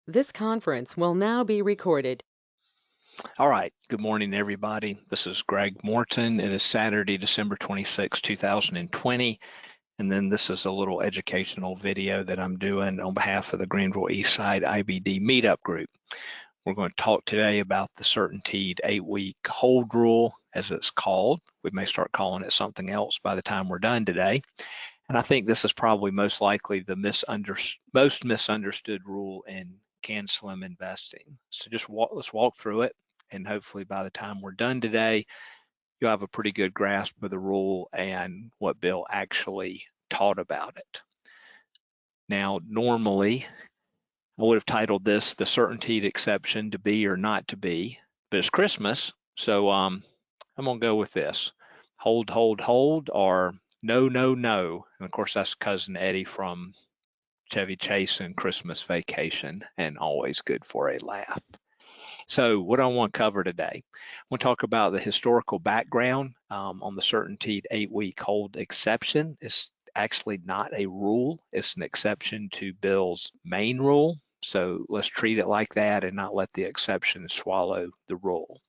This conference will now be recorded. All right, good morning, everybody. This is Greg Morton. It is Saturday, December 26, 2020. And then this is a little educational video that I'm doing on behalf of the Greenville Eastside IBD Meetup Group. We're going to talk today about the Certainteed 8-week hold rule, as it's called. We may start calling it something else by the time we're done today. And I think this is probably most likely the most misunderstood rule in Canslim investing. So let's walk through it. And hopefully by the time we're done today, you'll have a pretty good grasp of the rule and what Bill actually taught about it. Now, normally, I would have titled this the Certainteed exception to be or not to be, but it's Christmas, so I'm gonna go with this. Hold, hold, hold, or no, no, no. And of course, that's Cousin Eddie from Chevy Chase and Christmas Vacation, and always good for a laugh. So what I want to cover today, I want to talk about the historical background on the Certainteed 8-week hold exception. It's actually not a rule, it's an exception to Bill's main rule. So let's treat it like that and not let the exception swallow the rule.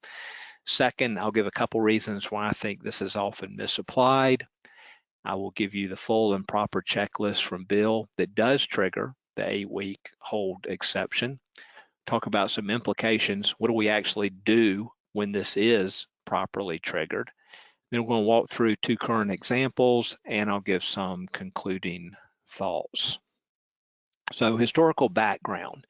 Second, I'll give a couple reasons why I think this is often misapplied. I will give you the full and proper checklist from Bill that does trigger the 8-week hold exception. Talk about some implications. What do we actually do when this is properly triggered? Then we're going to walk through 2 current examples, and I'll give some concluding thoughts. So historical background.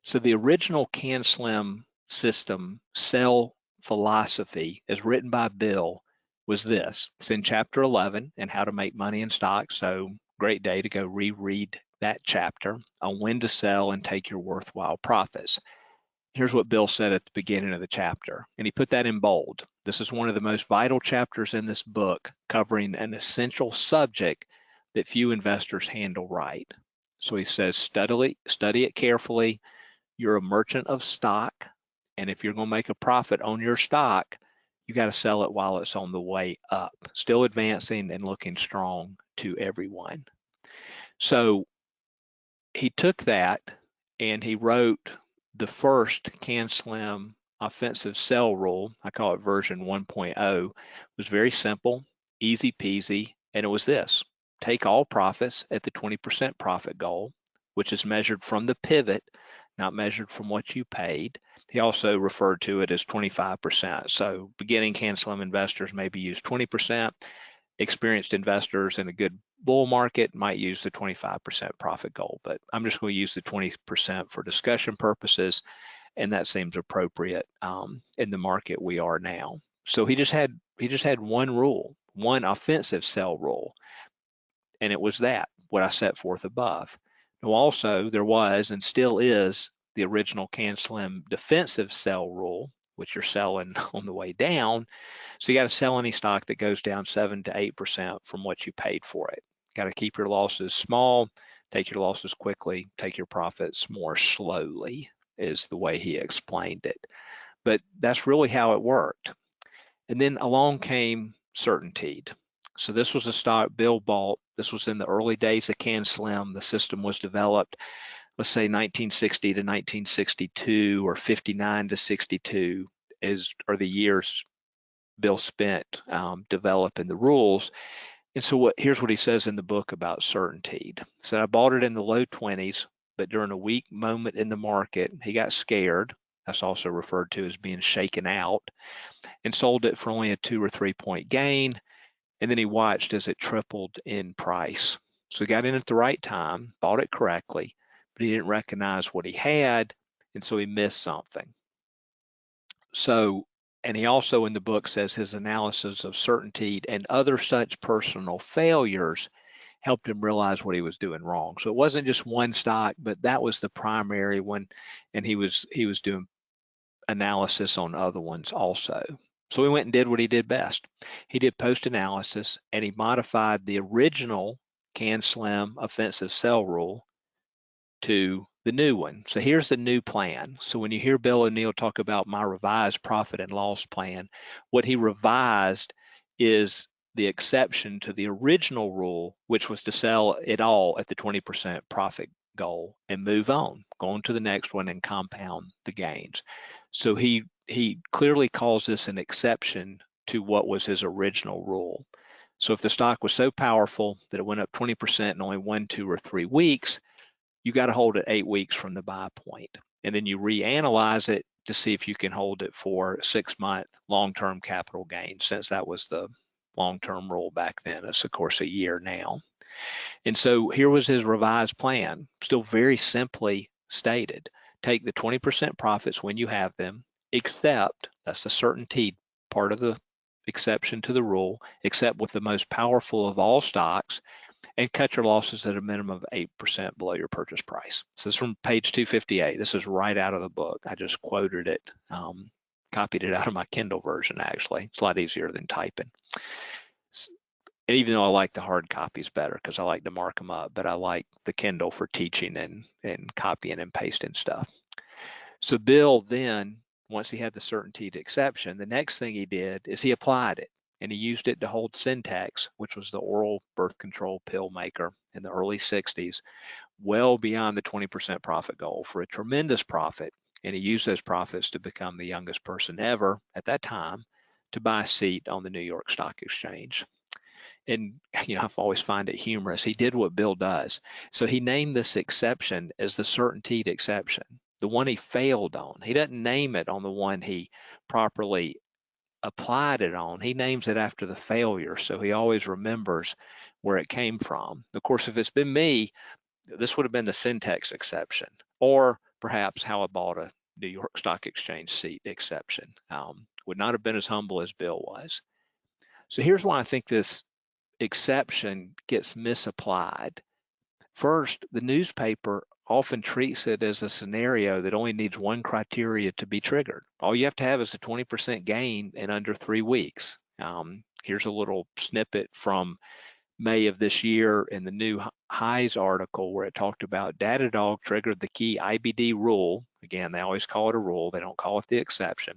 So the original Canslim system sell philosophy as written by Bill was this. It's in chapter 11 and how to make money in stocks. So great day to go reread that chapter on when to sell and take your worthwhile profits. Here's what Bill said at the beginning of the chapter, and he put that in bold. This is one of the most vital chapters in this book, covering an essential subject that few investors handle right. So he says, study it carefully. You're a merchant of stock, and if you're going to make a profit on your stock, you got to sell it while it's on the way up, still advancing and looking strong to everyone. So he took that and he wrote the first Canslim offensive sell rule. I call it version 1.0. It was very simple, easy peasy, and it was this: take all profits at the 20% profit goal, which is measured from the pivot, not measured from what you paid. He also referred to it as 25%. So beginning Canslim investors maybe use 20%. Experienced investors in a good bull market might use the 25% profit goal, but I'm just going to use the 20% for discussion purposes, and that seems appropriate in the market we are now. So he just had one rule, one offensive sell rule, and it was what I set forth above. Now also there was and still is the original Canslim defensive sell rule, which you're selling on the way down. So you got to sell any stock that goes down 7 to 8% from what you paid for it. Got to keep your losses small, take your losses quickly, take your profits more slowly, is the way he explained it. But that's really how it worked. And then along came Certainteed. So this was a stock Bill bought. This was in the early days of Canslim. The system was developed, let's say 1960 to 1962 or 59 to 62 are the years Bill spent developing the rules. And so here's what he says in the book about Certainteed. He said, I bought it in the low 20s, but during a weak moment in the market, he got scared. That's also referred to as being shaken out, and sold it for only a 2 or 3 point gain. And then he watched as it tripled in price. So he got in at the right time, bought it correctly, but he didn't recognize what he had, and so he missed something. So, and he also in the book says his analysis of Certainteed and other such personal failures helped him realize what he was doing wrong. So it wasn't just one stock, but that was the primary one, and he was doing analysis on other ones also. So he went and did what he did best. He did post-analysis, and he modified the original Canslim offensive sell rule to the new one. So here's the new plan. So when you hear Bill O'Neill talk about my revised profit and loss plan, what he revised is the exception to the original rule, which was to sell it all at the 20% profit goal and move on, go on to the next one and compound the gains. So he clearly calls this an exception to what was his original rule. So if the stock was so powerful that it went up 20% in only 1, 2, or 3 weeks, you got to hold it 8 weeks from the buy point. And then you reanalyze it to see if you can hold it for 6-month long-term capital gains, since that was the long-term rule back then. It's of course a year now. And so here was his revised plan, still very simply stated. Take the 20% profits when you have them, except, that's the certainty part of the exception to the rule, except with the most powerful of all stocks, and cut your losses at a minimum of 8% below your purchase price. So this is from page 258. This is right out of the book. I just quoted it, copied it out of my Kindle version, actually. It's a lot easier than typing. And even though I like the hard copies better because I like to mark them up, but I like the Kindle for teaching and copying and pasting stuff. So Bill then, once he had the certainty exception, the next thing he did is he applied it, and he used it to hold Syntex, which was the oral birth control pill maker in the early 60s, well beyond the 20% profit goal for a tremendous profit. And he used those profits to become the youngest person ever at that time to buy a seat on the New York Stock Exchange. And I've always find it humorous. He did what Bill does. So he named this exception as the Certainteed exception, the one he failed on. He doesn't name it on the one he properly applied it on. He names it after the failure, so he always remembers where it came from. Of course, if it's been me, this would have been the Syntex exception, or perhaps how I bought a New York Stock Exchange seat exception. Would not have been as humble as Bill was. So here's why I think this exception gets misapplied. First, the newspaper often treats it as a scenario that only needs one criteria to be triggered. All you have to have is a 20% gain in under 3 weeks. Here's a little snippet from May of this year in the new Highs article where it talked about Datadog triggered the key IBD rule. Again, they always call it a rule. They don't call it the exception.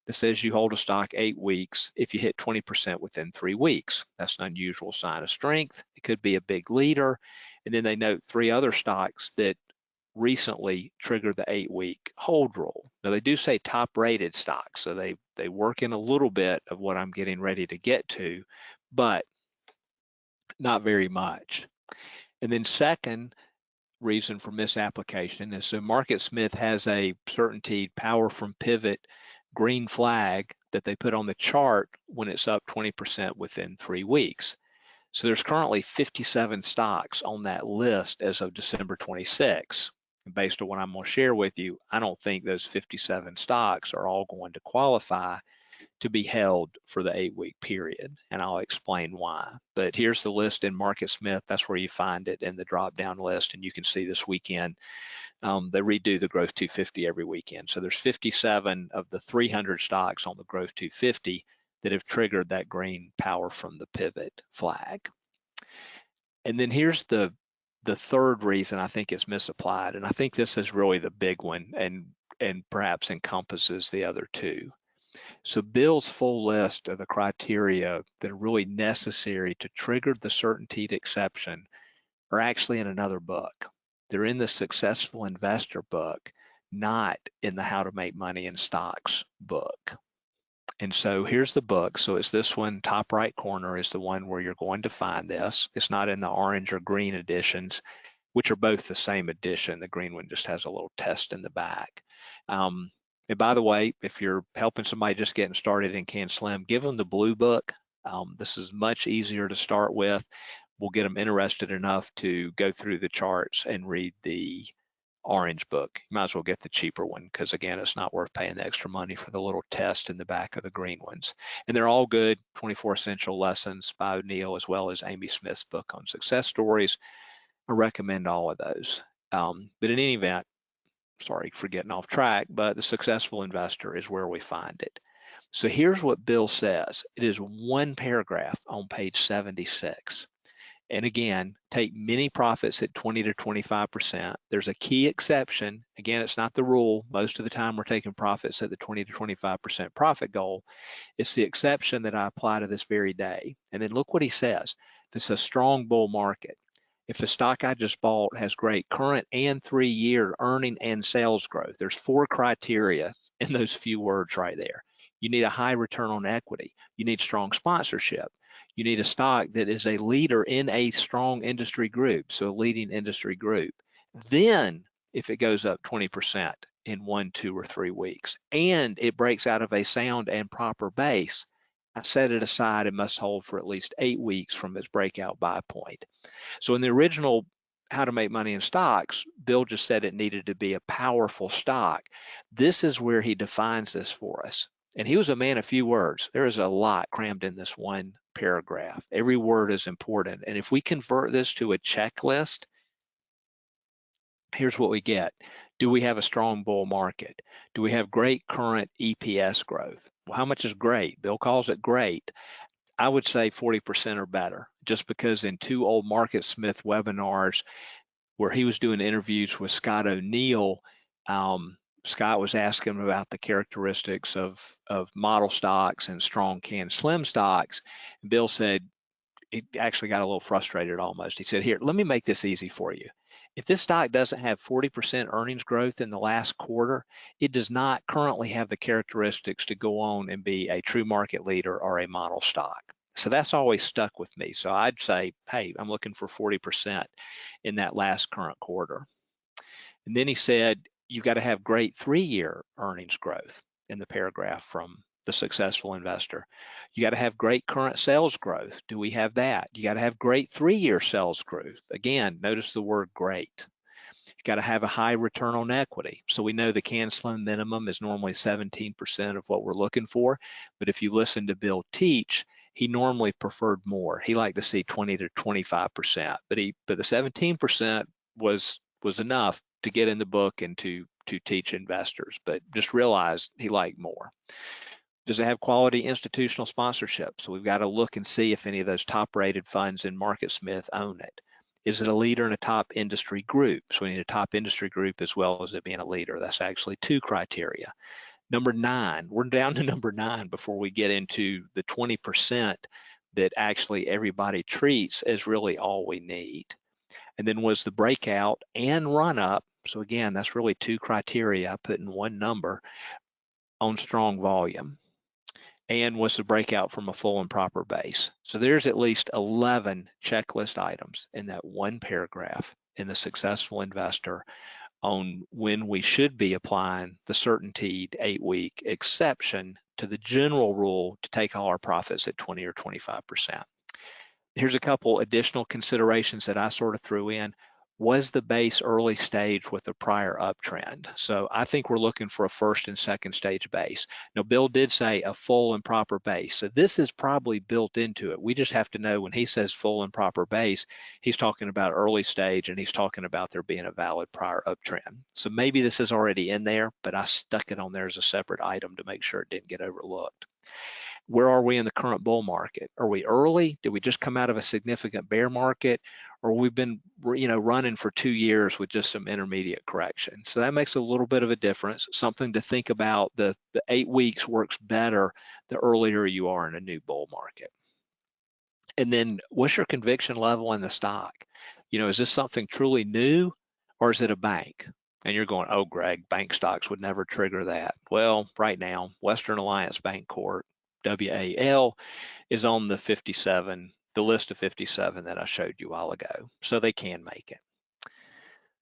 That says you hold a stock 8 weeks if you hit 20% within 3 weeks. That's an unusual sign of strength. It could be a big leader. And then they note 3 other stocks that recently triggered the 8-week hold rule. Now they do say top rated stocks, so they work in a little bit of what I'm getting ready to get to, but not very much. And then second reason for misapplication is so MarketSmith has a Certainteed power from pivot green flag that they put on the chart when it's up 20% within 3 weeks. So there's currently 57 stocks on that list as of December 26. And based on what I'm going to share with you, I don't think those 57 stocks are all going to qualify to be held for the 8-week period, and I'll explain why. But here's the list in MarketSmith. That's where you find it in the drop-down list, and you can see this weekend they redo the Growth 250 every weekend. So there's 57 of the 300 stocks on the Growth 250 that have triggered that green power from the pivot flag. And then here's the third reason I think it's misapplied, and I think this is really the big one and perhaps encompasses the other two. So Bill's full list of the criteria that are really necessary to trigger the Certainteed exception are actually in another book. They're in the Successful Investor book, not in the How to Make Money in Stocks book. And so here's the book. So it's this one, top right corner is the one where you're going to find this. It's not in the orange or green editions, which are both the same edition. The green one just has a little test in the back. And by the way, if you're helping somebody just getting started in Canslim, give them the blue book. This is much easier to start with. We'll get them interested enough to go through the charts and read the orange book. You might as well get the cheaper one because again, it's not worth paying the extra money for the little test in the back of the green ones. And they're all good 24 Essential Lessons by O'Neill, as well as Amy Smith's book on success stories. I recommend all of those. But in any event, sorry for getting off track, but the Successful Investor is where we find it. So here's what Bill says. It is one paragraph on page 76. And again, take many profits at 20 to 25%. There's a key exception. Again, it's not the rule. Most of the time we're taking profits at the 20 to 25% profit goal. It's the exception that I apply to this very day. And then look what he says. If it's a strong bull market, If the stock I just bought has great current and 3-year earning and sales growth, there's 4 criteria in those few words right there. You need a high return on equity. You need strong sponsorship. You need a stock that is a leader in a strong industry group, so a leading industry group. Then, if it goes up 20% in 1, 2, or 3 weeks, and it breaks out of a sound and proper base, I set it aside and must hold for at least 8 weeks from its breakout buy point. So in the original How to Make Money in Stocks, Bill just said it needed to be a powerful stock. This is where he defines this for us. And he was a man of few words. There is a lot crammed in this one paragraph. Every word is important. And if we convert this to a checklist, here's what we get. Do we have a strong bull market? Do we have great current EPS growth? Well, how much is great? Bill calls it great. I would say 40% or better, just because in 2 old Market Smith webinars where he was doing interviews with Scott O'Neill, Scott was asking him about the characteristics of model stocks and strong Canslim stocks. Bill said, he actually got a little frustrated almost. He said, here, let me make this easy for you. If this stock doesn't have 40% earnings growth in the last quarter, it does not currently have the characteristics to go on and be a true market leader or a model stock. So that's always stuck with me. So I'd say, hey, I'm looking for 40% in that last current quarter. And then he said, you've got to have great 3-year earnings growth in the paragraph from the successful investor. You got to have great current sales growth. Do we have that? You got to have great 3-year sales growth. Again, notice the word great. You got to have a high return on equity. So we know the Canslim minimum is normally 17% of what we're looking for. But if you listen to Bill teach, he normally preferred more. He liked to see 20 to 25%. But the 17% was enough to get in the book and to teach investors. But just realize he liked more. Does it have quality institutional sponsorship? So we've got to look and see if any of those top-rated funds in Market Smith own it. Is it a leader in a top industry group? So we need a top industry group as well as it being a leader. That's actually 2 criteria. Number 9, we're down to number 9 before we get into the 20% that actually everybody treats as really all we need. And then was the breakout and run up. So again, that's really 2 criteria I put in one number on strong volume. And was the breakout from a full and proper base. So there's at least 11 checklist items in that one paragraph in the successful investor on when we should be applying the Certainteed 8-week exception to the general rule to take all our profits at 20 or 25%. Here's a couple additional considerations that I sort of threw in. Was the base early stage with a prior uptrend? So I think we're looking for a first and second stage base. Now, Bill did say a full and proper base. So this is probably built into it. We just have to know when he says full and proper base, he's talking about early stage and he's talking about there being a valid prior uptrend. So maybe this is already in there, but I stuck it on there as a separate item to make sure it didn't get overlooked. Where are we in the current bull market? Are we early? Did we just come out of a significant bear market? Or we've been, running for 2 years with just some intermediate correction. So that makes a little bit of a difference. Something to think about. The 8 weeks works better the earlier you are in a new bull market. And then what's your conviction level in the stock? Is this something truly new or is it a bank? And you're going, oh, Greg, bank stocks would never trigger that. Well, right now, Western Alliance Bancorp, WAL, is on the list of 57 that I showed you a while ago. So they can make it.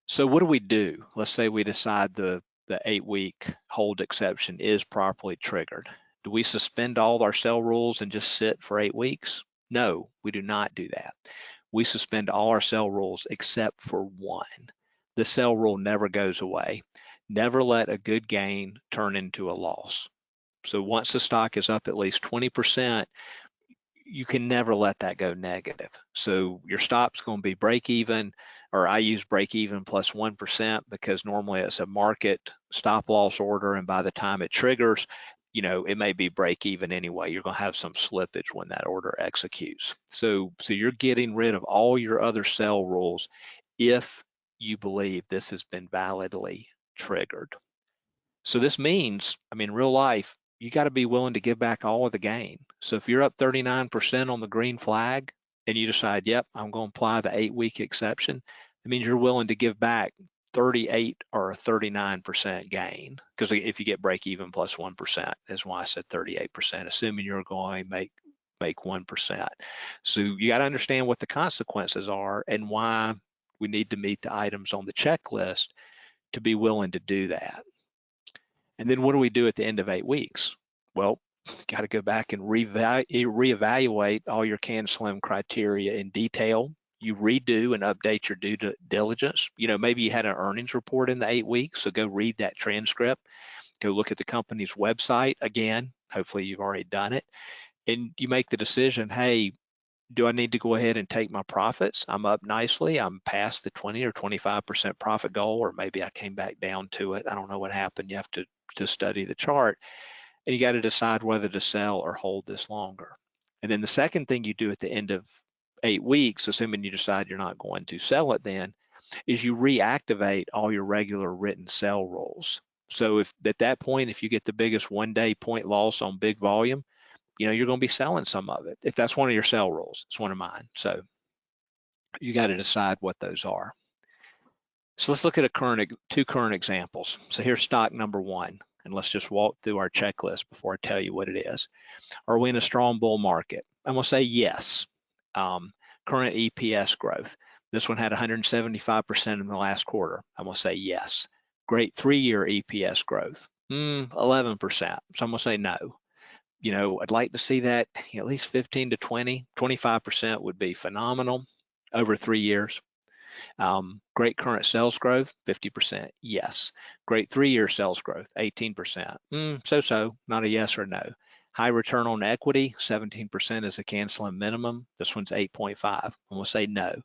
So what do we do? Let's say we decide the 8-week hold exception is properly triggered. Do we suspend all our sell rules and just sit for 8 weeks? No, we do not do that. We suspend all our sell rules except for one. The sell rule never goes away. Never let a good gain turn into a loss. So once the stock is up at least 20%, you can never let that go negative. So your stop's going to be break even, or I use break even plus 1% because normally it's a market stop loss order, and by the time it triggers, it may be break even anyway. You're going to have some slippage when that order executes. So you're getting rid of all your other sell rules if you believe this has been validly triggered. So this means, in real life, you got to be willing to give back all of the gain. So if you're up 39% on the green flag, and you decide, yep, I'm going to apply the 8-week exception, it means you're willing to give back 38 or 39% gain, because if you get break even plus 1%, is why I said 38%, assuming you're going to make 1%. So you got to understand what the consequences are and why we need to meet the items on the checklist to be willing to do that. And then what do we do at the end of 8 weeks? Well, got to go back and reevaluate all your Canslim criteria in detail. You redo and update your due diligence. Maybe you had an earnings report in the 8 weeks, so go read that transcript. Go look at the company's website again. Hopefully you've already done it. And you make the decision, hey, do I need to go ahead and take my profits? I'm up nicely. I'm past the 20 or 25% profit goal, or maybe I came back down to it. I don't know what happened. You have to study the chart, and you got to decide whether to sell or hold this longer. And then the second thing you do at the end of 8 weeks, assuming you decide you're not going to sell it then, is you reactivate all your regular written sell rules. So if at that point, if you get the biggest 1-day point loss on big volume, you're going to be selling some of it. If that's one of your sell rules, it's one of mine. So you got to decide what those are. So let's look at two current examples. So here's stock number one, and let's just walk through our checklist before I tell you what it is. Are we in a strong bull market? I'm going to say yes. Current EPS growth. This one had 175% in the last quarter. I'm going to say yes. Great 3-year EPS growth. 11%. So I'm going to say no. I'd like to see that at least 15 to 20, 25% would be phenomenal over 3 years. Great current sales growth, 50%, yes. Great 3-year sales growth, 18%. So, not a yes or no. High return on equity, 17% is a Canslim minimum. This one's 8.5. I'm going to say no.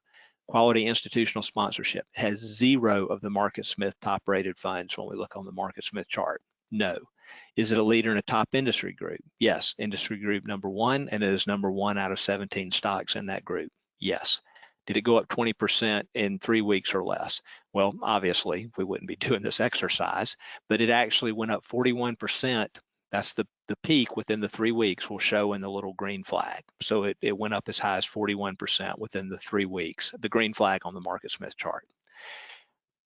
Quality institutional sponsorship has 0 of the MarketSmith top rated funds when we look on the MarketSmith chart. No. Is it a leader in a top industry group? Yes. Industry group number 1, and it is number 1 out of 17 stocks in that group. Yes. Did it go up 20% in 3 weeks or less? Well, obviously, we wouldn't be doing this exercise, but it actually went up 41%. That's the peak within the 3 weeks will show in the little green flag. So it went up as high as 41% within the 3 weeks, the green flag on the MarketSmith chart.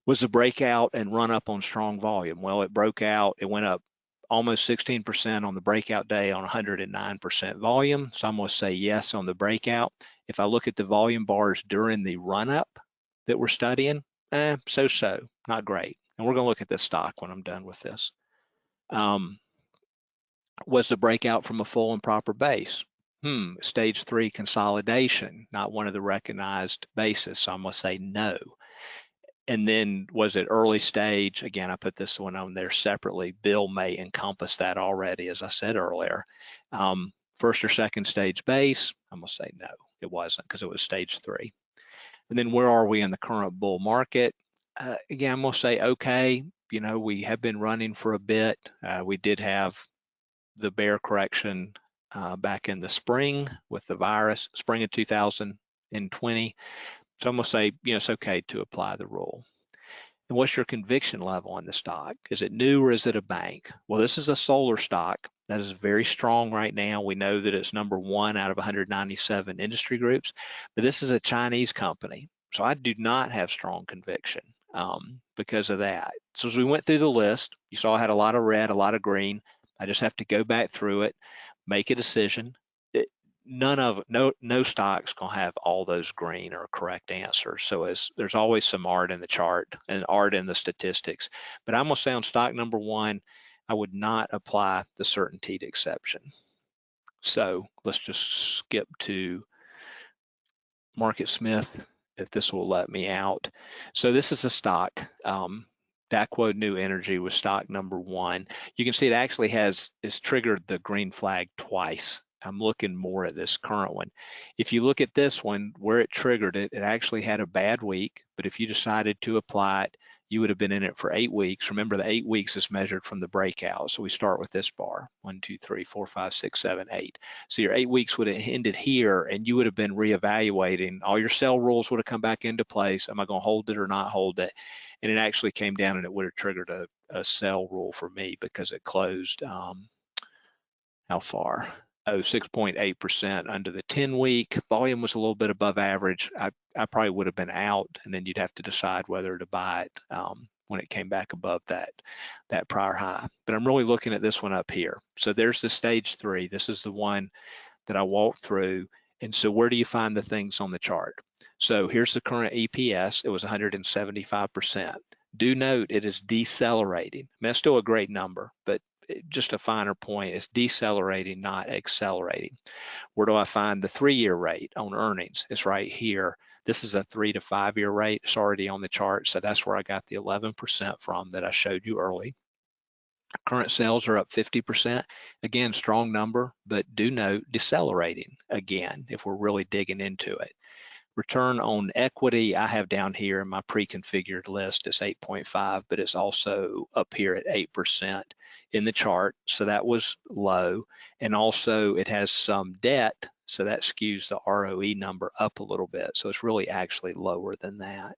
Was the breakout and run up on strong volume? Well, it broke out, it went up almost 16% on the breakout day on 109% volume. So I'm going to say yes on the breakout. If I look at the volume bars during the run up that we're studying, so, not great. And we're going to look at this stock when I'm done with this. Was the breakout from a full and proper base? Stage 3 consolidation, not one of the recognized bases. So I'm going to say no. And then was it early stage? Again, I put this one on there separately. Bill may encompass that already, as I said earlier. First or second stage base, I'm gonna say no, it wasn't, because it was stage 3. And then where are we in the current bull market? Again, I'm gonna say okay. We have been running for a bit. We did have the bear correction back in the spring with the virus, spring of 2020. So I'm gonna say, it's okay to apply the rule. And what's your conviction level on the stock? Is it new or is it a bank? Well, this is a solar stock that is very strong right now. We know that it's number 1 out of 197 industry groups, but this is a Chinese company. So I do not have strong conviction because of that. So as we went through the list, you saw I had a lot of red, a lot of green. I just have to go back through it, make a decision. No stock's gonna have all those green or correct answers. So there's always some art in the chart and art in the statistics. But I'm gonna say on stock number 1, I would not apply the Certainteed exception. So let's just skip to MarketSmith if this will let me out. So this is a stock. Daqo New Energy was stock number 1. You can see it actually has triggered the green flag twice. I'm looking more at this current one. If you look at this one, where it triggered it, it actually had a bad week, but if you decided to apply it, you would have been in it for 8 weeks. Remember, the 8 weeks is measured from the breakout. So we start with this bar, 1, 2, 3, 4, 5, 6, 7, 8. So your 8 weeks would have ended here, and you would have been reevaluating. All your sell rules would have come back into place. Am I going to hold it or not hold it? And it actually came down, and it would have triggered a sell rule for me because it closed, how far? 6.8% under the 10-week. Volume was a little bit above average. I probably would have been out, and then you'd have to decide whether to buy it when it came back above that prior high. But I'm really looking at this one up here. So there's the stage 3. This is the one that I walked through. And so where do you find the things on the chart? So here's the current EPS. It was 175%. Do note it is decelerating. I mean, that's still a great number, but just a finer point, it's decelerating, not accelerating. Where do I find the 3-year rate on earnings? It's right here. This is a 3 to 5 year rate. It's already on the chart. So that's where I got the 11% from that I showed you early. Current sales are up 50%. Again, strong number, but do note decelerating again if we're really digging into it. Return on equity, I have down here in my pre-configured list, it's 8.5, but it's also up here at 8% in the chart. So that was low. And also it has some debt, so that skews the ROE number up a little bit. So it's really actually lower than that.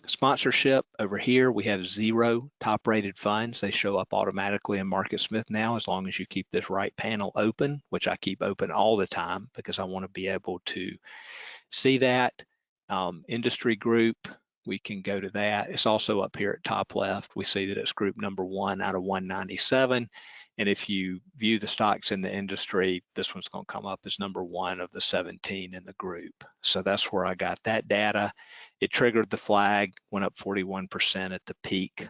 Sponsorship over here, we have 0 top rated funds. They show up automatically in MarketSmith now as long as you keep this right panel open, which I keep open all the time because I want to be able to see that. Industry group, we can go to that. It's also up here at top left. We see that it's group number 1 out of 197. And if you view the stocks in the industry, this one's going to come up as number 1 of the 17 in the group. So that's where I got that data. It triggered the flag, went up 41% at the peak.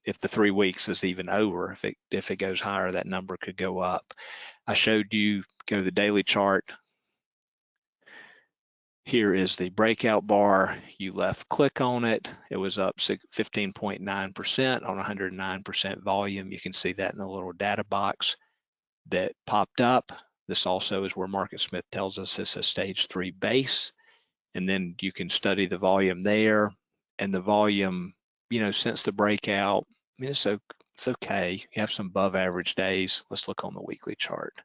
If the 3 weeks is even over, if it goes higher, that number could go up. I showed you, go to the daily chart. Here is the breakout bar. You left click on it. It was up 15.9% on 109% volume. You can see that in the little data box that popped up. This also is where MarketSmith tells us it's a stage 3 base. And then you can study the volume there. And the volume, you know, since the breakout, I mean, it's okay. You have some above average days. Let's look on the weekly chart.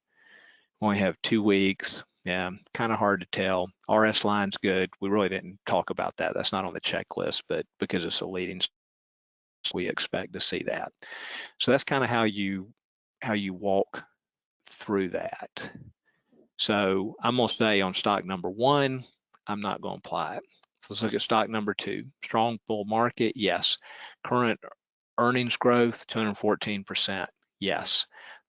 We only have 2 weeks. Yeah, kind of hard to tell. RS line's good. We really didn't talk about that. That's not on the checklist, but because it's a leading, we expect to see that. So that's kind of how you walk through that. So I'm gonna say on stock number 1, I'm not gonna apply it. So let's look at stock number 2. Strong bull market, yes. Current earnings growth, 214%, yes.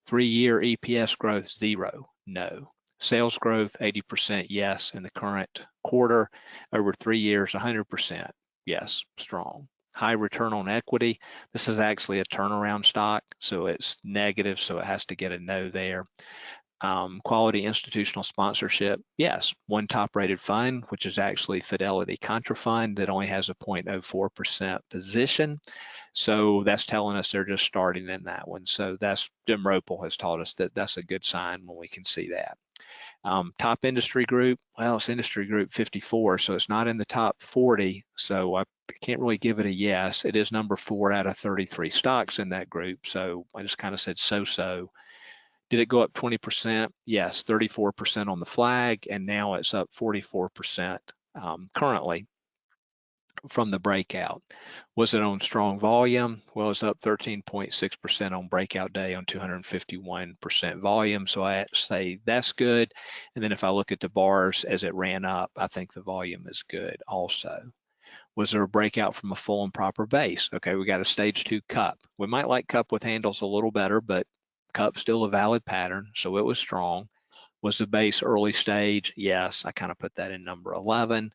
3-year EPS growth, 0, no. Sales growth, 80%, yes. In the current quarter, over 3 years, 100%, yes, strong. High return on equity. This is actually a turnaround stock, so it's negative, so it has to get a no there. Quality institutional sponsorship, yes. 1 top rated fund, which is actually Fidelity Contra Fund that only has a 0.04% position. So that's telling us they're just starting in that one. So that's, Jim Ropel has taught us that that's a good sign when we can see that. Top industry group, well, it's industry group 54, so it's not in the top 40, so I can't really give it a yes. It is number 4 out of 33 stocks in that group, so I just kind of said so-so. Did it go up 20%? Yes, 34% on the flag, and now it's up 44% currently from the breakout. Was it on strong volume? Well, it's up 13.6% on breakout day on 251% volume. So I say that's good. And then if I look at the bars as it ran up, I think the volume is good also. Was there a breakout from a full and proper base? Okay, we got a stage 2 cup. We might like cup with handles a little better, but cup still a valid pattern, so it was strong. Was the base early stage? Yes, I kind of put that in number 11.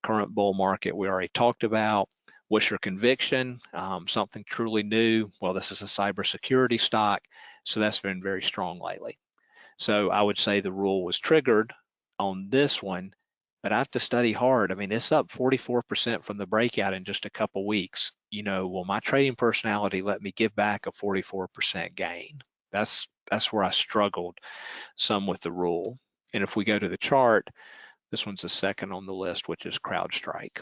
Current bull market we already talked about. What's your conviction? Something truly new. Well, this is a cybersecurity stock, so that's been very strong lately. So I would say the rule was triggered on this one, but I have to study hard. I mean, it's up 44% from the breakout in just a couple weeks. You know, will my trading personality let me give back a 44% gain? That's where I struggled some with the rule. And if we go to the chart, this one's the second on the list, which is CrowdStrike.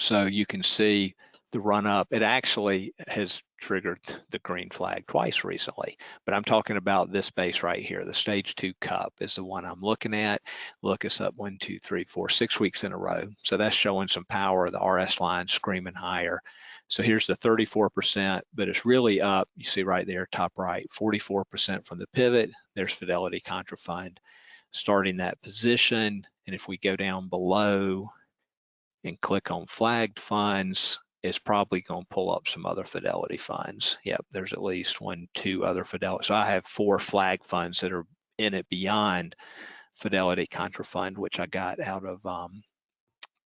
So you can see the run up. It actually has triggered the green flag twice recently, but I'm talking about this base right here. The stage 2 cup is the one I'm looking at. Look, it's up 1, 2, 3, 4, 6 weeks in a row. So that's showing some power. The RS line screaming higher. So here's the 34%, but it's really up, you see right there, top right, 44% from the pivot. There's Fidelity Contra Fund starting that position. And if we go down below and click on flagged funds, it's probably going to pull up some other Fidelity funds. Yep, there's at least 1, 2 other Fidelity. So I have 4 flag funds that are in it beyond Fidelity Contra Fund, which I got out of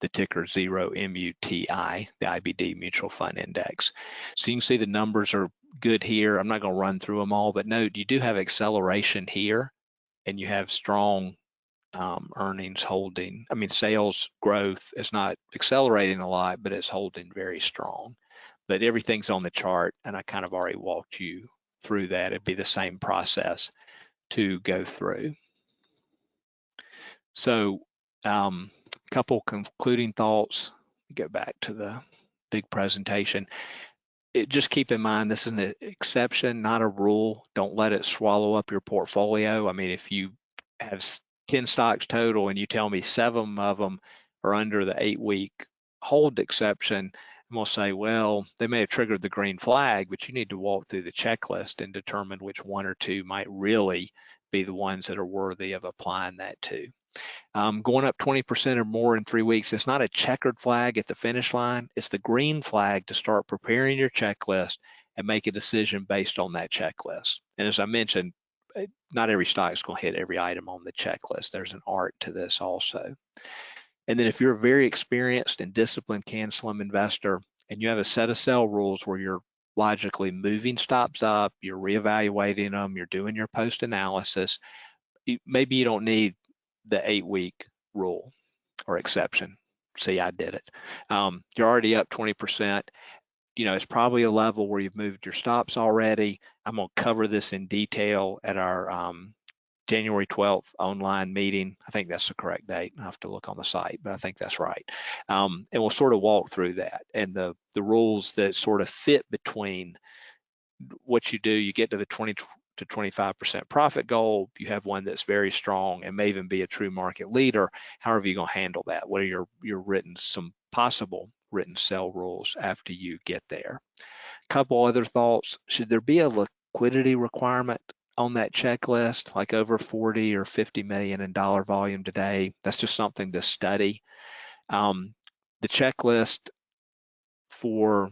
the ticker 0MUTI, the IBD Mutual Fund Index. So you can see the numbers are good here. I'm not going to run through them all, but note you do have acceleration here, and you have strong earnings holding. I mean, sales growth is not accelerating a lot, but it's holding very strong. But everything's on the chart, and I kind of already walked you through that. It'd be the same process to go through. So couple concluding thoughts. Go back to the big presentation. Just keep in mind, this is an exception, not a rule. Don't let it swallow up your portfolio. I mean, if you have 10 stocks total and you tell me 7 of them are under the 8-week hold exception, I'm gonna say, well, they may have triggered the green flag, but you need to walk through the checklist and determine which 1 or 2 might really be the ones that are worthy of applying that to. Going up 20% or more in 3 weeks, it's not a checkered flag at the finish line. It's the green flag to start preparing your checklist and make a decision based on that checklist. And as I mentioned, not every stock is going to hit every item on the checklist. There's an art to this also. And then if you're a very experienced and disciplined Canslim investor and you have a set of sell rules where you're logically moving stops up, you're reevaluating them, you're doing your post analysis, maybe you don't need the 8-week rule or exception. See, I did it. You're already up 20%. You know, it's probably a level where you've moved your stops already. I'm going to cover this in detail at our January 12th online meeting. I think that's the correct date. I have to look on the site, but I think that's right. And we'll sort of walk through that and the rules that sort of fit between what you do. You get to the 20 to 25% profit goal, you have one that's very strong and may even be a true market leader. However you're going to handle that, what are your some possible written sell rules after you get there. Couple other thoughts. Should there be a liquidity requirement on that checklist, like over 40 or 50 million in dollar volume today? That's just something to study. The checklist for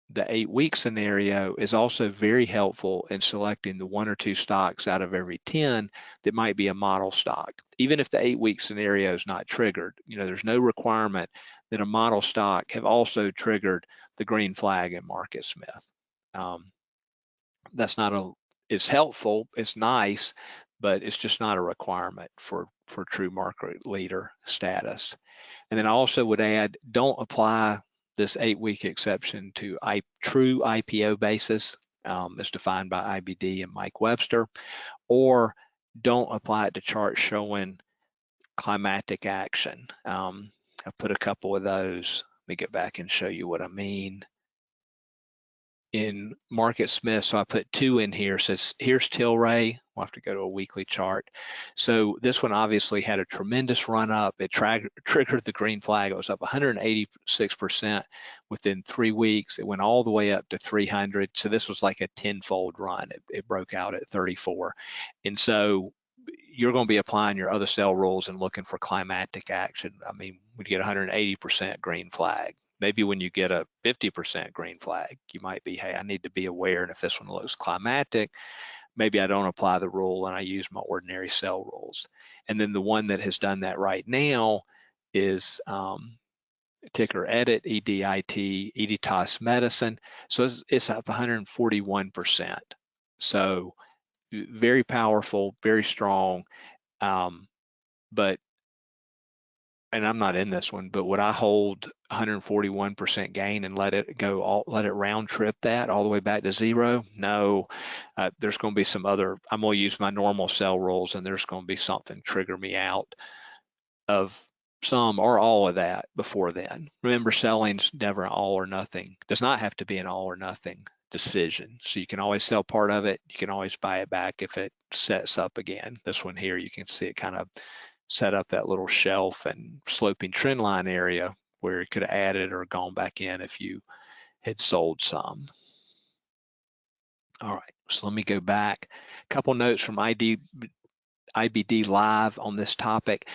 the 8-week scenario is also very helpful in selecting the 1 or 2 stocks out of every 10 that might be a model stock. Even if the 8-week scenario is not triggered, you know, there's no requirement that a model stock have also triggered the green flag in MarketSmith. That's not it's helpful, it's nice, but it's just not a requirement for true market leader status. And then I also would add, don't apply this 8-week exception to true IPO basis as defined by IBD and Mike Webster, or don't apply it to charts showing climatic action. I put a couple of those. Let me get back and show you what I mean. In MarketSmith, so I put 2 in here. Says here's Tilray. We'll have to go to a weekly chart. So this one obviously had a tremendous run up. It triggered the green flag. It was up 186% within 3 weeks. It went all the way up to 300. So this was like a 10-fold run. It broke out at 34. And so you're going to be applying your other sell rules and looking for climatic action. I mean, when you get 180% green flag, maybe when you get a 50% green flag, you might be, hey, I need to be aware. And if this one looks climatic, maybe I don't apply the rule and I use my ordinary sell rules. And then the one that has done that right now is ticker EDIT, EDIT, Editas Medicine. So it's up 141%. So very powerful, very strong. But and I'm not in this one, but would I hold 141% gain and let it round trip that all the way back to 0? No, there's going to be some other, I'm going to use my normal sell rules and there's going to be something trigger me out of some or all of that before then. Remember, selling's never an all or nothing, does not have to be an all or nothing decision. So you can always sell part of it. You can always buy it back if it sets up again. This one here, you can see it kind of set up that little shelf and sloping trend line area where it could have added or gone back in if you had sold some. All right, so let me go back. A couple notes from IBD Live on this topic.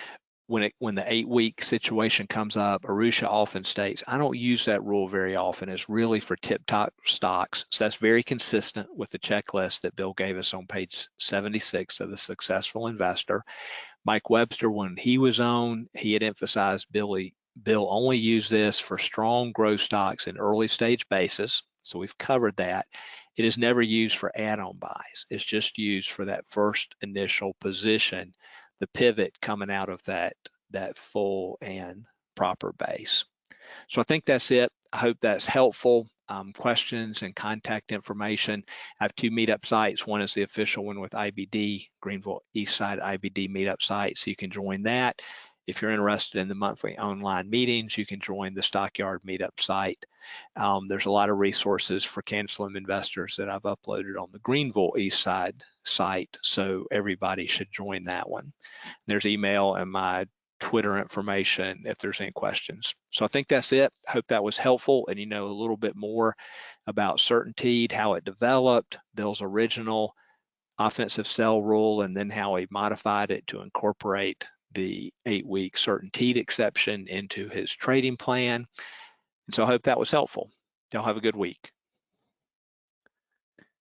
When the 8-week situation comes up, Arusha often states, I don't use that rule very often. It's really for tip-top stocks. So that's very consistent with the checklist that Bill gave us on page 76 of The Successful Investor. Mike Webster, when he was on, he had emphasized Bill only used this for strong growth stocks in early stage basis. So we've covered that. It is never used for add-on buys. It's just used for that first initial position, the pivot coming out of that full and proper base. So I think that's it. I hope that's helpful. Questions and contact information. I have 2 meetup sites. One is the official one with IBD, Greenville East Side IBD meetup site, so you can join that. If you're interested in the monthly online meetings, you can join the Stockyard meetup site. There's a lot of resources for Canslim investors that I've uploaded on the Greenville East Side site, so everybody should join that one. There's email and my Twitter information if there's any questions. So I think that's it. Hope that was helpful and you know a little bit more about Certainteed, how it developed, Bill's original offensive sell rule, and then how he modified it to incorporate the 8-week Certainteed exception into his trading plan. And so I hope that was helpful. Y'all have a good week.